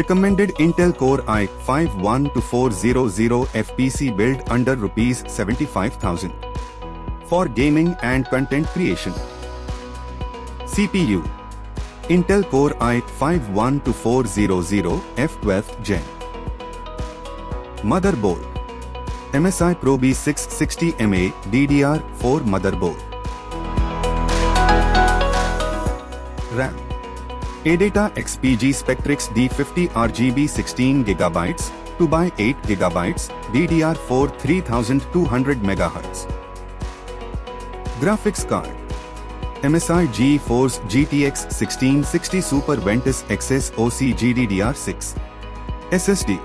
Recommended Intel Core i5-12400F PC build under Rs 75,000. For gaming and content creation. CPU Intel Core i5-12400F12th Gen. Motherboard MSI Pro B660MA DDR4 motherboard. RAM ADATA XPG Spectrix D50 RGB 16GB 2x8 GB DDR4 3200 MHz. Graphics card MSI GeForce GTX 1660 Super Ventus XSoC GDDR6. SSD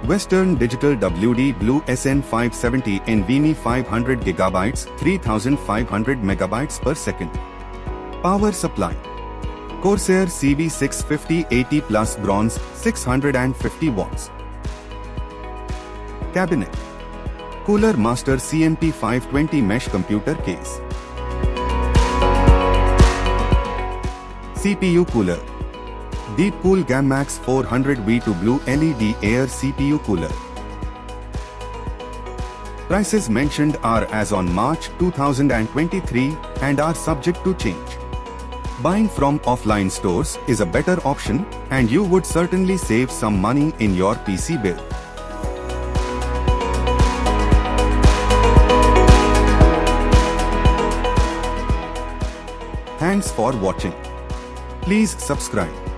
Western Digital WD Blue SN570 NVMe 500GB 3500 MB/s. Power supply Corsair CV650 80 Plus Bronze 650 watts. Cabinet Cooler Master CMP 520 Mesh Computer Case. CPU Cooler Deepcool GAMMAX 400 V2 Blue LED Air CPU Cooler. Prices mentioned are as on March 2023 and are subject to change. Buying from offline stores is a better option, and you would certainly save some money in your PC bill. Thanks for watching. Please subscribe.